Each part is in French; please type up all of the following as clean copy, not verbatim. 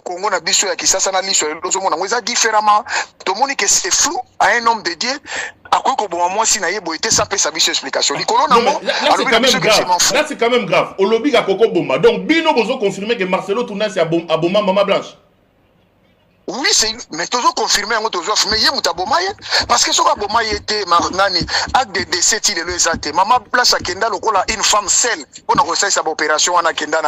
Congo na biso ya Kisasa na liso lozo mona ngweza différemment to moni que c'est flou à un homme de Dieu à quoi ko bon moi si na yebo était ça peut sa biso explication likolo na mo là c'est quand même grave au lobby ga koko bomba donc bino bozo confirmer que Marcelo Tounas a bomba Mama Blanche. Oui, mais toujours confirmé, mais il parce que ce que était nani acte de décès il est le maman place à Kenda lokola une femme seule on a reçu sa opération on a Kenda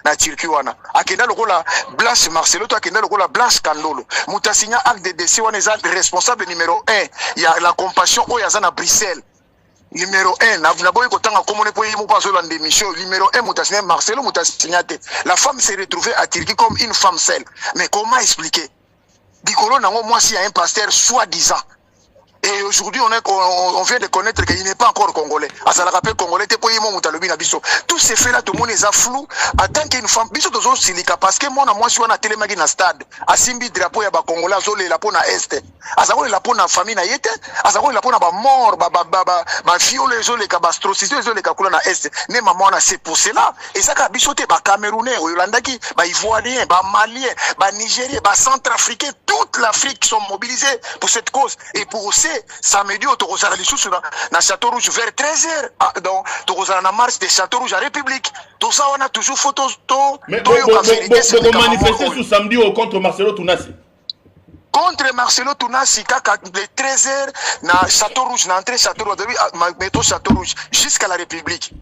na Turquie wana a Kenda lokola Blanche Marcelo to Kenda lokola Blanche Kandolo mutasigna acte de décès on est responsable numéro 1 il y a la compassion au yazana Bruxelles. Numéro 1, numéro 1, Marcelo Moutassignate. La femme s'est retrouvée à Turquie comme une femme seule. Mais comment expliquer? Dicolo n'a moi si y a un pasteur soi-disant. Et aujourd'hui, on vient de connaître qu'il n'est pas encore congolais. À ça, le rappel congolais, tous ces faits-là, tout le monde est flou. En tant qu'une femme, biso tozo silika parce que moi, je suis à télémagi na stade. À Simbi drapeau ya ba congolais, zole la pona est. À ça, la pona famille na yete. À ça, la pona ba mort, ba viole zole ka ba atrocité zole ka kula na est. Ne maman na c'est pour cela. Et ça ka biso te ba Camerounais, Yolandaki, ba Ivoiriens, ba Maliens, ba Nigériens, ba Centrafricains, toute l'Afrique sont mobilisés pour cette cause. Et pour aussi samedi au Torozara Lissou na Château Rouge vers 13h donc Torozara na marche de Château Rouge à République tout ça on a toujours photos mais vous manifester ce samedi contre Marcelo Tounassi kaka de 13h na Château Rouge na entrée Château Rouge métro Château Rouge jusqu'à la République.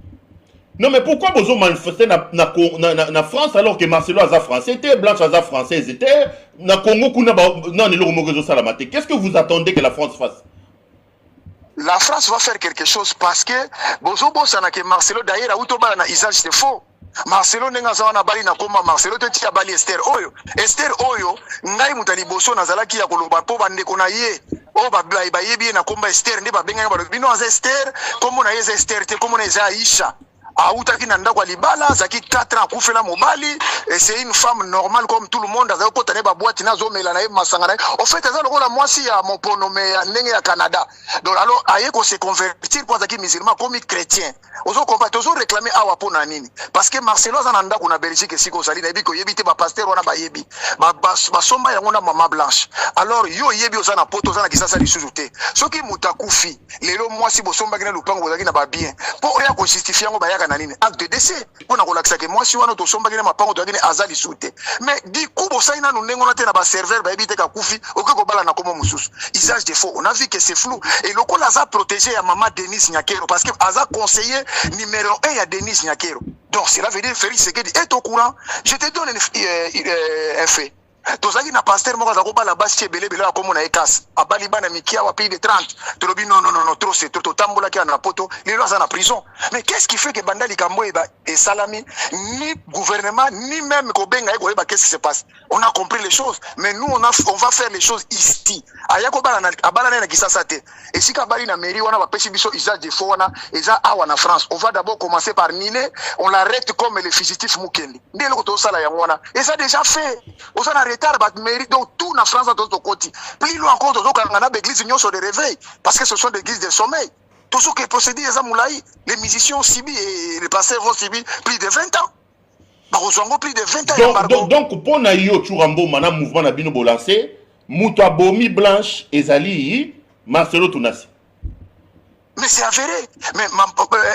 Non mais pourquoi vous manifestez na France alors que Marcelo Aza français était Blanche Aza française était na Congo kuna non le Romogezo Salamate. Qu'est-ce que vous attendez que la France fasse? La France va faire quelque chose parce que bozo bosana que Marcelo d'ailleurs autobala na usage de faux. Marcelo nenga zawana bali na koma Marcelo te tia bali Esther Oyo ngai mutali boso nazalaki ya koloba po bande kona ye o ba yebi na komba Esther ndi ba benga ba bino aza Esther comme na yeza Esther te comme na yeza Aisha. Aoutaki nanda kwa libala zaki 4 ans kufela mobali et c'est une femme normale comme tout le monde aza ko tane ba boîte na zo mela na e masanga na en fait aza lokola mwasi ya moponome ya ndenge ya Canada donc alors aye ko se convertir pour zaki musulman comme chrétien ozo compater ozo réclamer awa pona nini parce que Marcelo aza nanda ko na Belgique siko sali na biko yebite ba pasteur wana ba yebi ba somba ya ngona Mama Blanche alors yo yebi oza na poto oza na Kisasa lisusu te soki mutakufi lelo mwasi bosomba kina lupango zaki na ba bien pour oya ko justifier ngo ba ya acte de décès on a relaxé que moi si on a to somba kina mapango to kina azali soute mais di kubo ça ina nunengo na te na ba serveur ba ebite ka kufi okeko bala na komo mususu usage de faux on a vu que c'est flou et le col aza protégé ya maman Denis Nyakero parce que aza conseiller numéro 1 ya Denis Nyakero donc cela veut dire Félix Sekedi est au courant je te donne un fait tozaki na pasteur moko azako bala basi ebele bele akomo na ekas abali bana mikia wa pays de 30 tolobi non trop c'est trop tambola ki na poto lelo aza na prison mais qu'est-ce qui fait que bandali kambo et salami ni gouvernement ni même kobenga eko eba qu'est-ce qui se passe on a compris les choses mais nous on va faire les choses ici ayako bala na Kisasa te et si ka bali na mairie wana ba pesi biso usage de faux wana eza awa na France on va d'abord commencer par miner on l'arrête comme le fugitif Mukendi ndelo ko to sala yango wana et ça déjà fait on a retard bat mairie donc tout na France dans ton côté plus loin encore donc on a l'église union sur le réveil parce que ce sont des églises de sommeil tout ce qui est procédé les musiciens subi et les pasteurs vont subir plus de 20 ans plus de 20 ans donc pour na yo Churambo mana mouvement na bino bolancé Muta Bomi Blanche ezali Marcelo Tounassi. Mais c'est avéré. Mais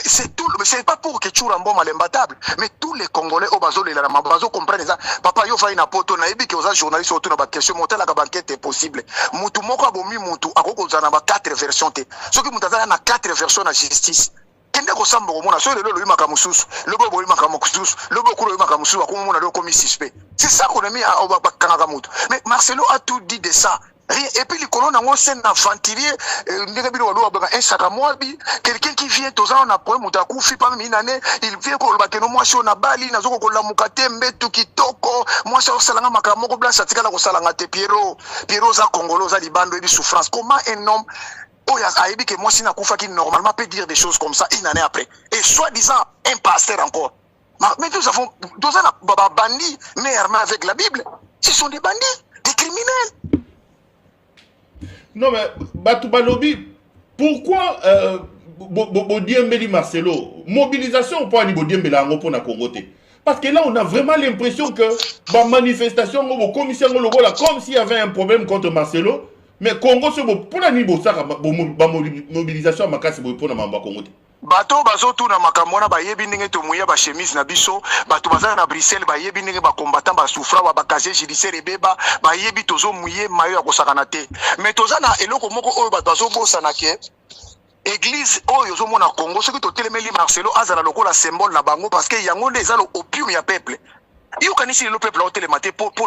c'est tout. C'est pas pour que Churambo malembatable. Mais tous les Congolais au bazo les bazo comprennent ça. Papa yo fa ina poto na ebi que aux journalistes autour na ba question monter la banquette est possible. Mutu moko abomi mutu akoko za na ba 4 versions te. Soki mutazana na 4 versions na justice. Kende ko samba ko mona so le lo maka mususu. Le bobo maka mususu. Le bobo ko maka mususu ko mona le commis suspect. C'est ça qu'on a mis à Bakanga mutu. Mais Marcelo a tout dit de ça. Et puis les colons ont un ventilier, un sac à moi, quelqu'un qui vient, tous on a point Moutakou, pas une année, il vient pour le bateau, moi je suis en Bali, Nazo la Mukatembe, Tukitoko, moi je suis en Makamoko Blanc, Satika, la Salangate, Pierrot, za Congolo, za Libando et souffrance. Comment un homme, Aïbi, que moi, si Nakoufa qui normalement peut dire des choses comme ça une année après, et soi-disant un pasteur encore. Mais nous avons, tous un bandit, mais armé avec la Bible, ce sont des bandits, des criminels. Non mais Batouba Lobby, pourquoi Bodiembeli Marcelo mobilisation pour aller Bodiembeli en Congo pour na Congo? Parce que là, on a vraiment l'impression que la manifestation, la commission, comme s'il y avait un problème contre Marcelo. Mais Congo, c'est pour la mobilisation, pour la Congo. Bato bazo tu na makamona ba yebi ndenge to muya ba chemise na biso bato baza na Bruxelles ba yebi ndenge ba combattant ba souffra ba casier judiciaire beba ba yebi tozo muye mayo ya kosakana te mais toza na eloko moko oyo bato bazo bosana ke église oyo zo mona Congo soki to telemeli Marcelo azala lokola symbole na bango parce que yango nde eza lo opium ya peuple. Il connaissait le peuple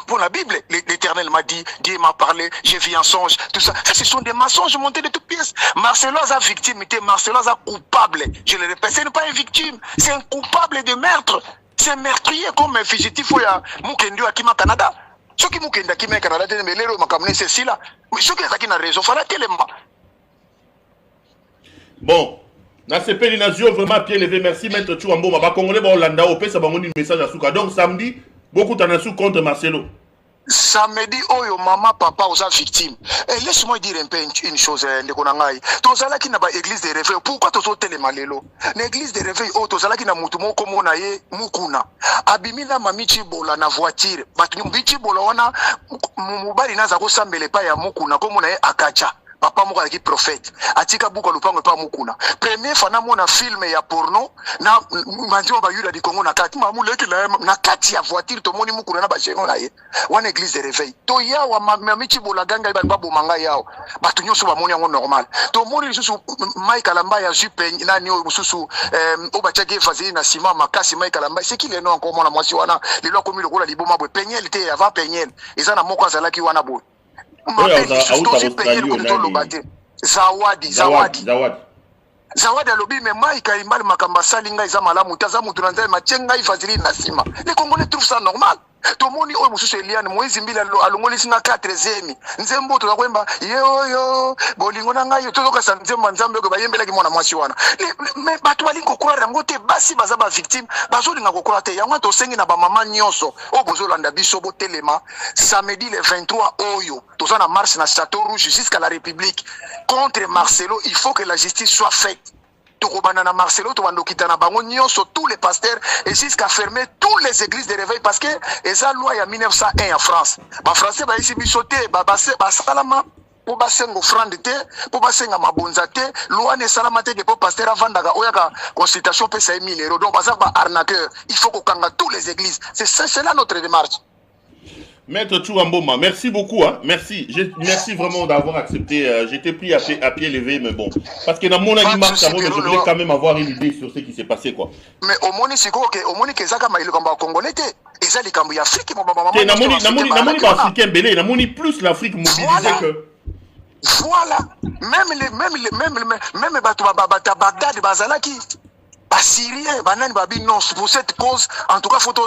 pour la Bible. L'Éternel m'a dit, Dieu m'a parlé, j'ai vu un songe, tout ça. Ça, ce sont des mensonges montés de toutes pièces. Marcelo a victime, Marcelo a coupable. Je le répète, ce n'est pas une victime, c'est un coupable de meurtre. C'est un meurtrier comme un fugitif ou un Mukendu Akima Canada. Ceux qui Mukenda Akima Canada, mais les Makamne, c'est ci là. Mais ceux qui ont raison, il faut la tellement. Bon. Na CP Nazio vraiment pied levé, merci maître Chouambo. Ma Congolais ba Hollanda au ça ba un message à Souka. Donc samedi beaucoup t'en sous contre Marcelo. Samedi oyo maman papa aux victimes. Et laisse-moi dire un peu une chose ndekonangai. Tozala ki na ba église de réveil. Pourquoi tozo telemalelo? L'église de réveil o tozala ki na mutu moko mona ye mukuna. Abimina mamichi bola na voiture. Batu mbichi bola wana mubali naza ko sambele pa ya mukuna ko mona ye akacha. Papa moko qui prophète atika buka lupango pa mukuna premier fana mona film ya porno na manjo ba yula di Congo na kati mamuleki na kati ya voiture to moni mukuna na ba jengo na ye wana église de réveil to ya wa mamichi bolaganga ba babo manga yao batu nyoso ba moni yango normal to moni susu Mike Alamba ya jupe nani o susu o ba chake fazi na sima makasi Mike Alamba c'est qui le nom encore mona mwasi wana lelo komi lokola liboma bo penyel te avant penyel ezana moko azalaki wana bo Zawadi alobi me Maïka imbali makamba salinga iza malamu taza mutu na nzai machenga ifazili na sima. Les Congolais trouvent ça normal. Tomoni oyo mususu Eliane Moïse mbili alongoli singa 4e nzembo to kwemba yo bolingo na ngai to ka sanzemba nzambe ko bayembela ki mwana mwasi wana mais bato bali ko croire ngo te basi baza ba victime bazo linga ko croire te yango to sengi na ba mama nyonso o bozo landa biso bo telema samedi le 23 oyo to na marche na Château Rouge jusqu'à la République contre Marcelo. Il faut que la justice soit faite. Banana Marcelo, tous les pasteurs et jusqu'à fermer toutes les églises de réveil parce que esa loi ya 1901 en France. Ba français ba ici bisoté ba salama pour basengo offrande te pour basenga mabonza te loi ne salama te que pour pasteur avandaka oyaka consultation pesa 1000 euros donc baza ba arnaqueur. Il faut qu'on kanga toutes les églises. C'est là notre démarche. Maître Chouamboma, merci beaucoup, hein. Merci. Merci vraiment d'avoir accepté. J'étais pris à pied levé, mais bon. Parce que dans mon animal, je voulais quand même avoir une idée sur ce qui s'est passé, quoi. Mais au moins, c'est quoi que au moins que ça, comme il est congolais, et ça, les Cambouis africains, namoni plus l'Afrique mobilisée que. Voilà. Même Bagdad, Bazalaki. Syriens, banane babi non pour cette cause en tout cas faut to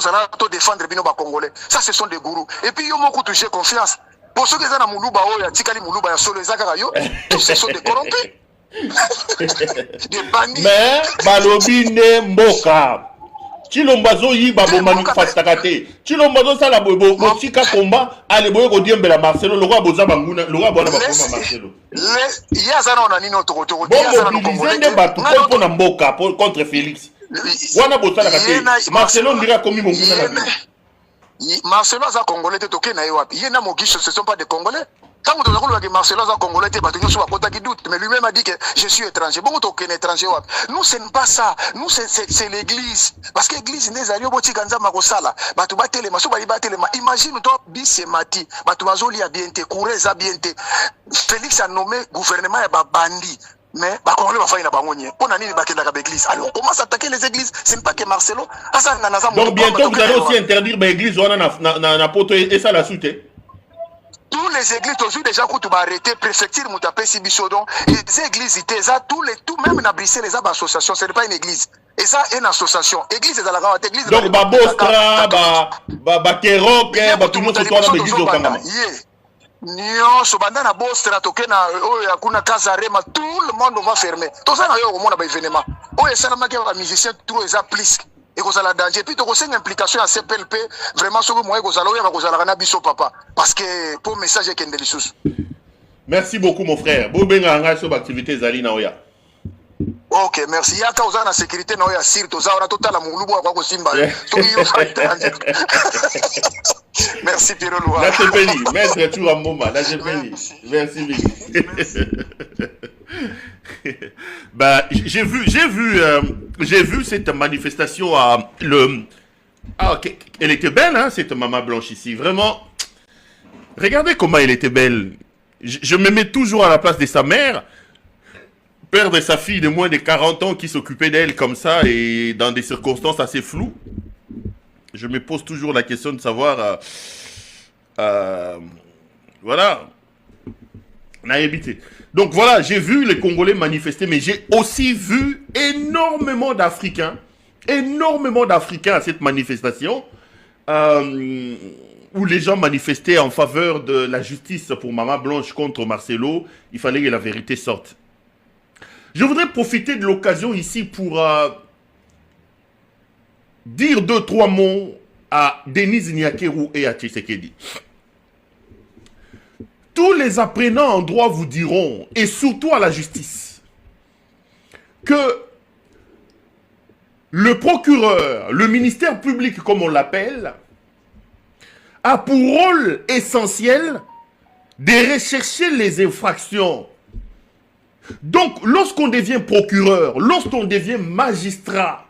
défendre bino ba congolais. Ça ce sont des gourous. Et puis yo moko toucher confiance. Pour ceux qui sont na muluba oya tikali muluba ya solo ezaka yo, tous ce sont des corrompus. Des bandits. Mais balobi ne mboka. Chilombazo yi babo manifestaka te. Chilombazo sala bobo chika combat ale boyo ko diembela Marcelo lo roi boza banguna lo roi bona ba Marcelo. Ya zana ona nino toko ya zana no congolais batu ko na mboka contre Félix. Wana botala ka te. Marcelo ndira komi monguna na. Marcelo za congolais te toke na ye wapi. Yena mogisho ce sont pas des congolais. Quand on a dit que Marcelo est congolais, qui doute, mais lui-même a dit que je suis étranger. Bon, tu es étranger. Nous, ce n'est pas ça. Nous, c'est l'église. Parce que l'église, n'est pas Ganza Magosala. Imagine toi, Bissemati, Batouazoli a bien été, Kourez a bien été. Félix a nommé gouvernement et Bandi. Mais on va faire une bangonie. On a mis l'église. Alors, on commence à attaquer les églises. Ce n'est pas que Marcelo. Donc, bientôt, vous allez aussi interdire l'église. On a poto et ça la suite. Tous les églises, toujours déjà, quand tu vas arrêter, préfecture, Moutapé, Sibisodon, les églises, tout même dans Bruxelles, les associations, ce n'est pas une église. Et ça, une association. Église, c'est la grande église. Donc, Bostra, Bakerok, tout le monde se trouve dans l'église au Kangama. Nyon, Sobanda, na Bostra, Tokena, Yakuna, Kazarema, tout le monde va fermer. Tout ça, il y a au monde un événement. Oh, et ça, les musiciens, tout les appliquent. Et vous avez danger. Puis, vous avez une implication à CPLP, vraiment, sur le moyen que vous avez papa. Parce que, pour le message, il y a des merci beaucoup, mon frère. Bon, ben, sur l'activité Zali Naoya. Ok, merci. Yaka oza na sécurité na oya sir toza ora totala mulubu kwa kosimba. Toki yo saitanje. Merci Pierre Loua. La Chepeli, maître Touramoma, la Chepeli. Merci Vic. Bah, j'ai vu cette manifestation à le. Ah, elle était belle, hein, cette maman blanche ici. Vraiment. Regardez comment elle était belle. Je me mets toujours à la place de sa mère. Perdre sa fille de moins de 40 ans qui s'occupait d'elle comme ça et dans des circonstances assez floues. Je me pose toujours la question de savoir. Voilà. On a évité. Donc voilà, j'ai vu les Congolais manifester, mais j'ai aussi vu énormément d'Africains à cette manifestation, où les gens manifestaient en faveur de la justice pour Maman Blanche contre Marcelo. Il fallait que la vérité sorte. Je voudrais profiter de l'occasion ici pour dire 2-3 mots à Denis Nyakeru et à Tshisekedi. Tous les apprenants en droit vous diront, et surtout à la justice, que le procureur, le ministère public comme on l'appelle, a pour rôle essentiel de rechercher les infractions. Donc, lorsqu'on devient procureur, lorsqu'on devient magistrat,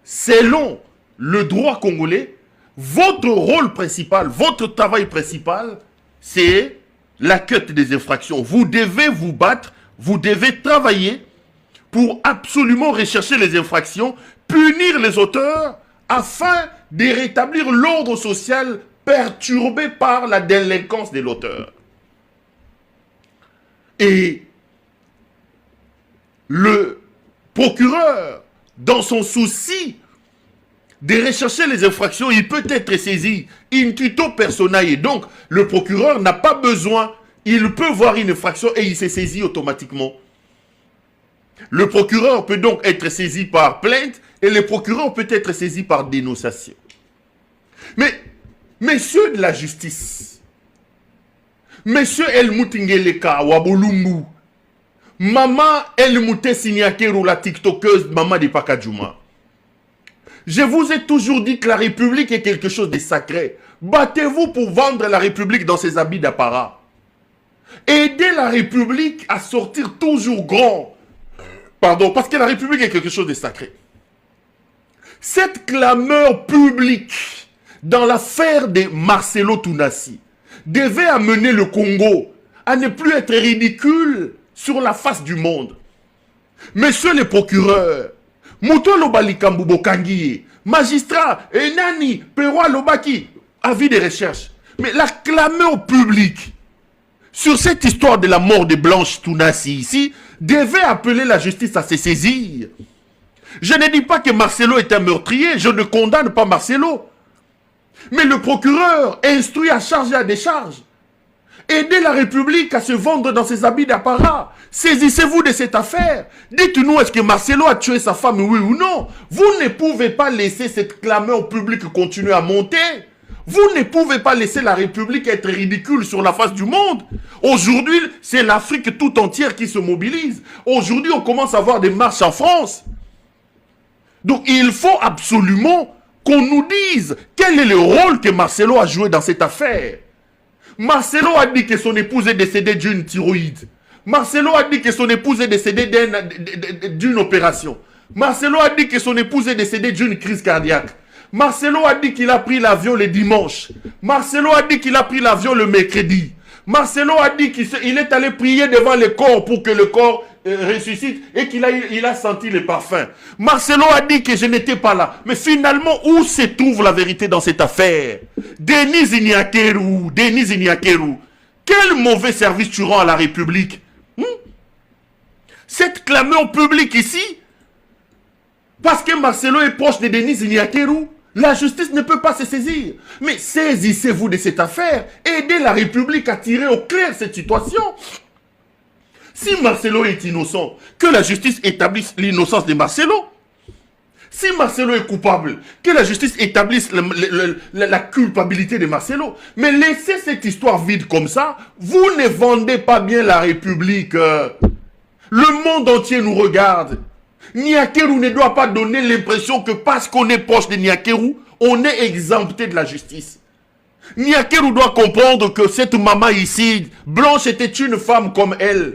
selon le droit congolais, votre rôle principal, votre travail principal, c'est la quête des infractions. Vous devez vous battre, vous devez travailler pour absolument rechercher les infractions, punir les auteurs, afin de rétablir l'ordre social perturbé par la délinquance de l'auteur. Et le procureur, dans son souci de rechercher les infractions, il peut être saisi in tuto personae. Donc, le procureur n'a pas besoin, il peut voir une infraction et il se saisit automatiquement. Le procureur peut donc être saisi par plainte et le procureur peut être saisi par dénonciation. Mais, messieurs de la justice, messieurs El Moutingeleka, Wabolumbu, Maman El Moutessi Nyakeru, la tiktokeuse, Maman de Pakadjouma, je vous ai toujours dit que la République est quelque chose de sacré. Battez-vous pour vendre la République dans ses habits d'apparat. Aidez la République à sortir toujours grand. Pardon, parce que la République est quelque chose de sacré. Cette clameur publique dans l'affaire de Marcelo Tounassi devait amener le Congo à ne plus être ridicule sur la face du monde. Messieurs les procureurs, Mouto Lobalikambu Bokangi, magistrat, Enani, Perwa Lobaki, avis de recherche. Mais la clameur publique sur cette histoire de la mort de Blanche Tounassi ici devait appeler la justice à se saisir. Je ne dis pas que Marcelo est un meurtrier, je ne condamne pas Marcelo. Mais le procureur instruit à charge et à décharge. Aidez la République à se vendre dans ses habits d'apparat. Saisissez-vous de cette affaire. Dites-nous, est-ce que Marcelo a tué sa femme, oui ou non? Vous ne pouvez pas laisser cette clameur publique continuer à monter. Vous ne pouvez pas laisser la République être ridicule sur la face du monde. Aujourd'hui, c'est l'Afrique tout entière qui se mobilise. Aujourd'hui, on commence à voir des marches en France. Donc, il faut absolument qu'on nous dise quel est le rôle que Marcelo a joué dans cette affaire. Marcelo a dit que son épouse est décédée d'une thyroïde. Marcelo a dit que son épouse est décédée d'une opération. Marcelo a dit que son épouse est décédée d'une crise cardiaque. Marcelo a dit qu'il a pris l'avion le dimanche. Marcelo a dit qu'il a pris l'avion le mercredi. Marcelo a dit qu'il est allé prier devant le corps pour que le corps ressuscite et qu'il a senti le parfum. Marcelo a dit que je n'étais pas là. Mais finalement, où se trouve la vérité dans cette affaire? Denis Nyakeru, quel mauvais service tu rends à la République? Cette clameur publique ici, parce que Marcelo est proche de Denis Nyakeru, la justice ne peut pas se saisir. Mais saisissez-vous de cette affaire. Aidez la République à tirer au clair cette situation. Si Marcelo est innocent, que la justice établisse l'innocence de Marcelo. Si Marcelo est coupable, que la justice établisse la culpabilité de Marcelo. Mais laissez cette histoire vide comme ça. Vous ne vendez pas bien la République. Le monde entier nous regarde. Niakeru ne doit pas donner l'impression que parce qu'on est proche de Niakeru, on est exempté de la justice. Niakeru doit comprendre que cette maman ici, Blanche était une femme comme elle.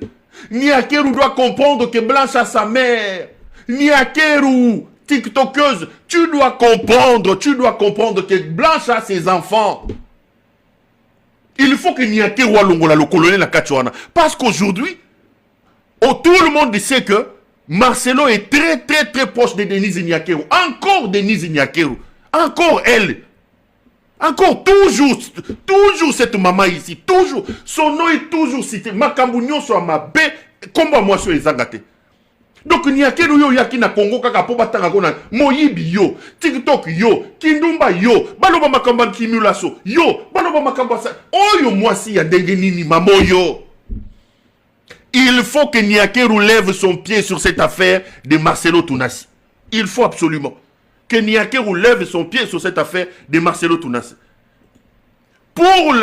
Niakeru doit comprendre que Blanche a sa mère. Niakeru, TikTokeuse, tu dois comprendre que Blanche a ses enfants. Il faut que Niakeru alongola le colonel la Kachuana. Parce qu'aujourd'hui, tout le monde sait que Marcelo est très très très proche de Denise Niakeru. Encore Denise Niakeru. Encore elle. Encore toujours cette maman ici. Toujours. Son nom est toujours cité. Makambunyo soit ma bé. Combat moi sur les agate. Donc Niakeru yo yaki na Congo kaka po batanga kona. Moyibi yo. TikTok yo. Kindumba yo. Baloba makamba kimulaso. Yo. Baloba makamba sa. Oyo moi si ya ndenge nini mamo yo. Il faut que Niakeru lève son pied sur cette affaire de Marcelo Tounassi. Il faut absolument que Niakeru lève son pied sur cette affaire de Marcelo Tounassi. Pour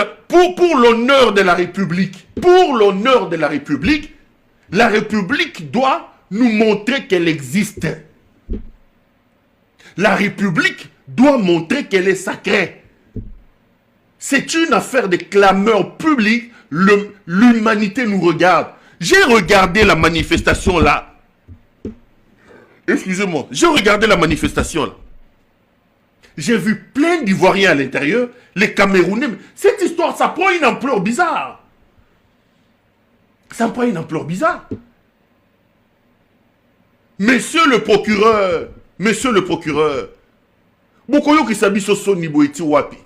l'honneur de la République, la République doit nous montrer qu'elle existe. La République doit montrer qu'elle est sacrée. C'est une affaire de clameur publique. L'humanité nous regarde. J'ai regardé la manifestation là. Excusez-moi. J'ai regardé la manifestation là. J'ai vu plein d'Ivoiriens à l'intérieur. Les Camerounais. Cette histoire, ça prend une ampleur bizarre. Ça prend une ampleur bizarre. Monsieur le procureur. Bokoyo Kisabi Soso Niboeti Wapi.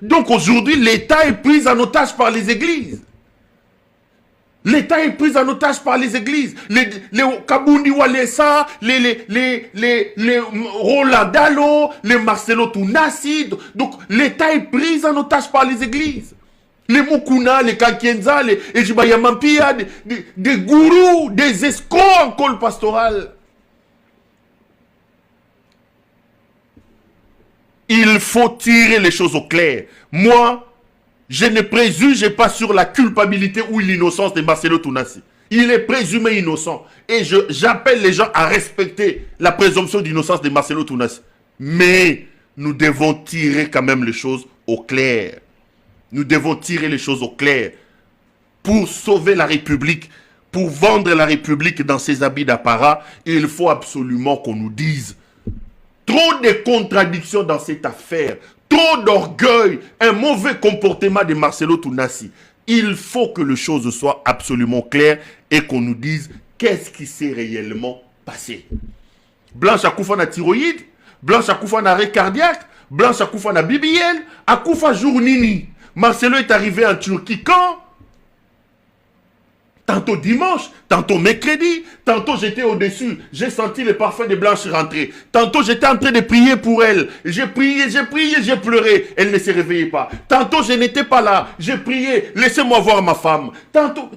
Donc aujourd'hui, l'État est pris en otage par les églises. L'État est pris en otage par les églises. Les Kabundi Walesa, les Rolandalo, les Marcelo Tounassi. Donc l'État est pris en otage par les églises. Les Mukuna, les Kakienza, les Ejibayamampia, des gourous, des escrocs en col pastoral. Il faut tirer les choses au clair. Moi, je ne préjuge pas sur la culpabilité ou l'innocence de Marcelo Tounassi. Il est présumé innocent. Et j'appelle les gens à respecter la présomption d'innocence de Marcelo Tounassi. Mais nous devons tirer quand même les choses au clair. Nous devons tirer les choses au clair. Pour sauver la République, pour vendre la République dans ses habits d'apparat, il faut absolument qu'on nous dise. Trop de contradictions dans cette affaire. Trop d'orgueil, un mauvais comportement de Marcelo Tounassi. Il faut que les choses soient absolument claires et qu'on nous dise qu'est-ce qui s'est réellement passé. Blanche Akoufa na thyroïde, Blanche Akoufa na arrêt cardiaque, Blanche Akoufa na BBL, Akoufa jour nini. Marcelo est arrivé en Turquie quand? Tantôt dimanche, tantôt mercredi, tantôt j'étais au-dessus, j'ai senti le parfum de Blanche rentrer. Tantôt j'étais en train de prier pour elle. J'ai prié, j'ai pleuré. Elle ne se réveillait pas. Tantôt je n'étais pas là, j'ai prié, laissez-moi voir ma femme. Tantôt.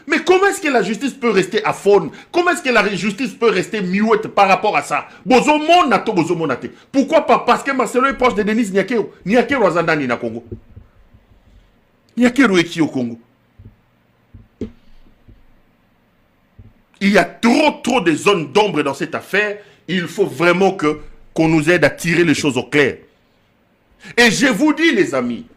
Mais comment est-ce que la justice peut rester à faune? Comment est-ce que la justice peut rester muette par rapport à ça? Pourquoi pas? Parce que Marcelo est proche de Denise Niakeru. Niakeru azandani na Congo. Niakeru est qui au Congo? Il y a trop de zones d'ombre dans cette affaire. Il faut vraiment qu'on nous aide à tirer les choses au clair. Et je vous dis, les amis,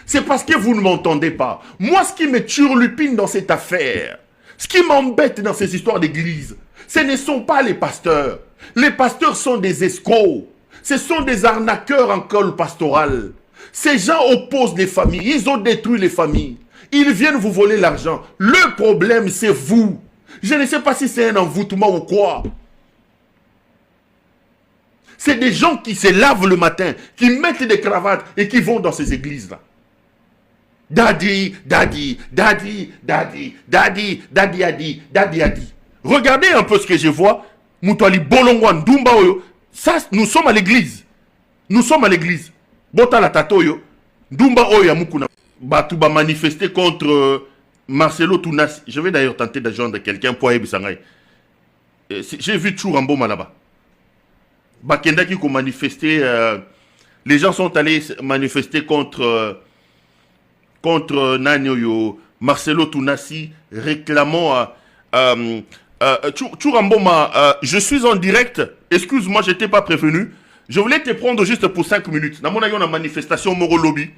c'est parce que vous ne m'entendez pas. Moi, ce qui me turlupine dans cette affaire, ce qui m'embête dans ces histoires d'église, ce ne sont pas les pasteurs. Les pasteurs sont des escrocs. Ce sont des arnaqueurs en col pastoral. Ces gens opposent les familles. Ils ont détruit les familles. Ils viennent vous voler l'argent. Le problème, c'est vous. Je ne sais pas si c'est un envoûtement ou quoi. C'est des gens qui se lavent le matin, qui mettent des cravates et qui vont dans ces églises-là. Daddy a dit. Regardez un peu ce que je vois. Moutouali Bolongwan Dumba Oyo. Ça, nous sommes à l'église. Bota la tatoyo. Dumba Oyo Mukuna. Batouba manifester contre Marcelo Tounassi. Je vais d'ailleurs tenter d'agendre quelqu'un pour Aïe Bissangay. J'ai vu Chourambo là-bas. Bakenda qui a manifesté. Les gens sont allés manifester contre Nanyoyo, Marcelo Tounassi réclamant Chouramboma, je suis en direct. Excuse-moi, je n'étais pas prévenu. Je voulais te prendre juste pour 5 minutes. Dans mon avis, on a manifestation Moro Lobby.